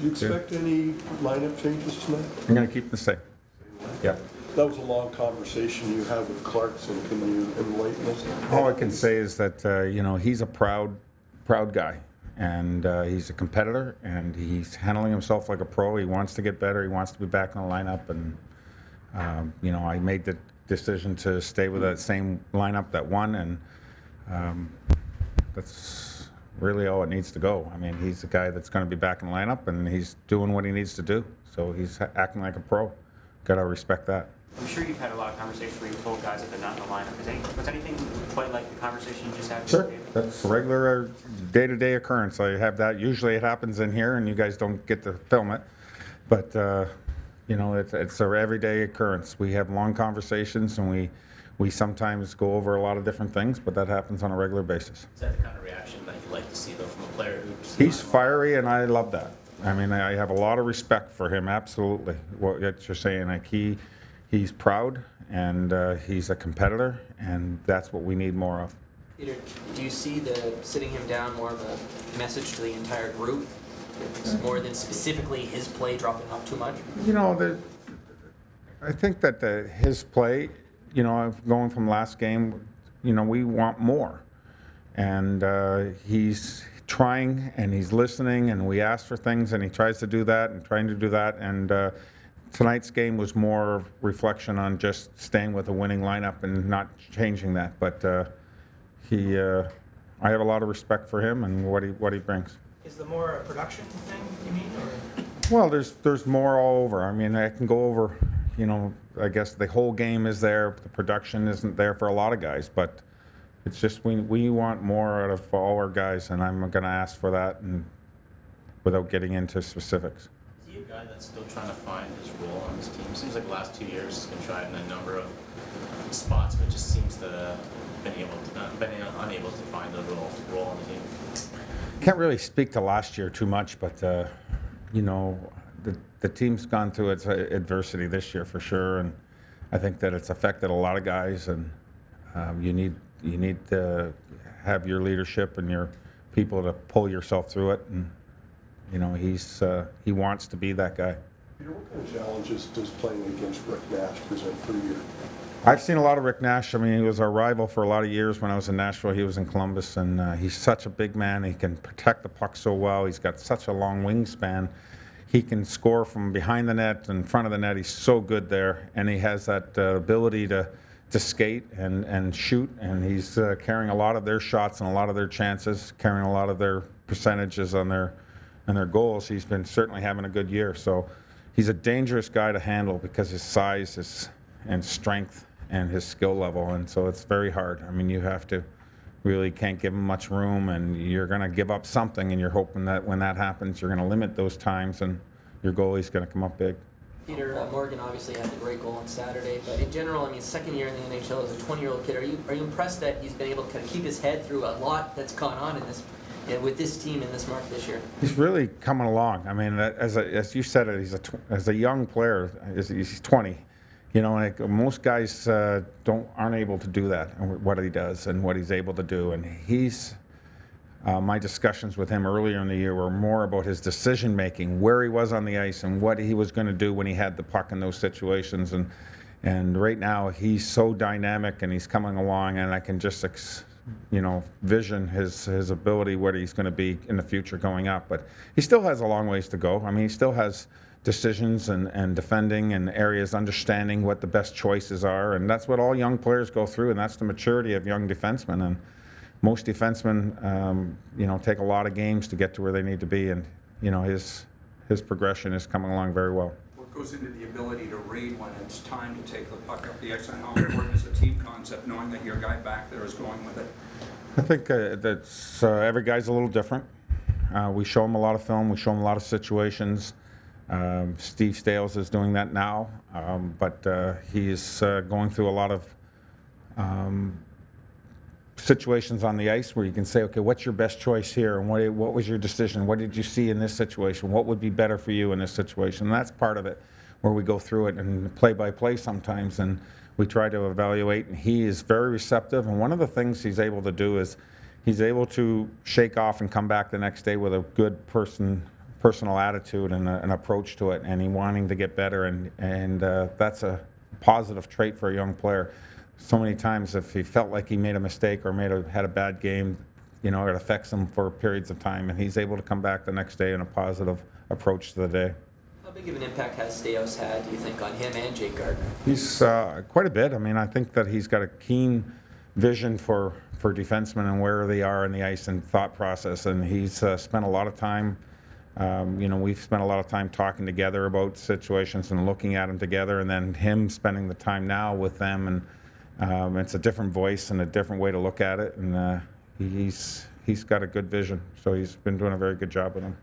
Do you expect any lineup changes tonight? I'm going to keep the same. Yeah. That was a long conversation you had with Clarkson. Can you enlighten us? All I can say is that he's a proud guy, and he's a competitor, and he's handling himself like a pro. He wants to get better. He wants to be back in the lineup, and I made the decision to stay with that same lineup that won, and that's really all it needs to go. I mean, he's a guy that's going to be back in the lineup, and he's doing what he needs to do. So he's acting like a pro. Got to respect that. I'm sure you've had a lot of conversations where you've told guys that they're not in the lineup. Was anything quite like the conversation you just had? Sure, that's a regular day-to-day occurrence. I have that. Usually it happens in here, and you guys don't get to film it. But it's an everyday occurrence. We have long conversations, and we sometimes go over a lot of different things, but that happens on a regular basis. Is that the kind of reaction that you like to see, though, from a player who's... He's fiery, and I love that. I mean, I have a lot of respect for him, absolutely, what you're saying. Like he's proud, and he's a competitor, and that's what we need more of. Peter, do you see the sitting him down more of a message to the entire group, more than specifically his play dropping off too much? I think that his play, going from last game, we want more. And he's trying, and he's listening, and we ask for things, and he tries to do that and trying to do that. And tonight's game was more reflection on just staying with a winning lineup and not changing that. But I have a lot of respect for him and what he brings. Is the more a production thing, you mean? Or? Well, there's more all over. I mean, I can go over, I guess the whole game is there. The production isn't there for a lot of guys, but it's just we want more out of all our guys, and I'm going to ask for that, and without getting into specifics. Is he a guy that's still trying to find his role on this team? Seems like the last 2 years he's been trying a number of spots, but just seems to been unable to find the role on the team. Can't really speak to last year too much, but the team's gone through its adversity this year for sure, and I think that it's affected a lot of guys, and you need to have your leadership and your people to pull yourself through it, and he wants to be that guy. Peter, what kind of challenges does playing against Rick Nash present for you? I've seen a lot of Rick Nash. I mean, he was our rival for a lot of years when I was in Nashville. He was in Columbus, and he's such a big man. He can protect the puck so well. He's got such a long wingspan. He can score from behind the net, in front of the net. He's so good there, and he has that ability to skate and shoot, and he's carrying a lot of their shots and a lot of their chances, carrying a lot of their percentages on their goals. He's been certainly having a good year. So he's a dangerous guy to handle because his size and strength and his skill level, and so it's very hard. I mean, you have to really can't give him much room, and you're going to give up something, and you're hoping that when that happens, you're going to limit those times, and your goalie's going to come up big. Peter, Morgan obviously had the great goal on Saturday, but in general, I mean, second year in the NHL as a 20-year-old kid, are you impressed that he's been able to kind of keep his head through a lot that's gone on in this, with this team in this market this year? He's really coming along. I mean, as you said it, as a young player, he's 20. Like most guys aren't able to do that, what he does and what he's able to do. And my discussions with him earlier in the year were more about his decision making, where he was on the ice, and what he was going to do when he had the puck in those situations. And right now he's so dynamic, and he's coming along, and I can just vision his ability, what he's going to be in the future going up. But he still has a long ways to go. I mean, he still has decisions and defending and areas, understanding what the best choices are, and that's what all young players go through, and that's the maturity of young defensemen. And most defensemen, take a lot of games to get to where they need to be, and his progression is coming along very well. What goes into the ability to read when it's time to take the puck up the ice, and how important is the team concept, knowing that your guy back there is going with it? I think that's every guy's a little different. We show him a lot of film. We show him a lot of situations. Steve Stales is doing that now, but he's going through a lot of situations on the ice where you can say, okay, what's your best choice here, and what was your decision? What did you see in this situation? What would be better for you in this situation? And that's part of it, where we go through it and play by play sometimes, and we try to evaluate, and he is very receptive. And one of the things he's able to do is he's able to shake off and come back the next day with a good personal attitude and an approach to it, and he wanting to get better, and that's a positive trait for a young player. So many times, if he felt like he made a mistake or had a bad game, you know, it affects him for periods of time, and he's able to come back the next day in a positive approach to the day. How big of an impact has Staios had, do you think, on him and Jake Gardner? He's quite a bit. I mean, I think that he's got a keen vision for defensemen and where they are in the ice and thought process, and he's spent a lot of time. You know, we've spent a lot of time talking together about situations and looking at them together, and then him spending the time now with them, and it's a different voice and a different way to look at it, and he's got a good vision, so he's been doing a very good job with them.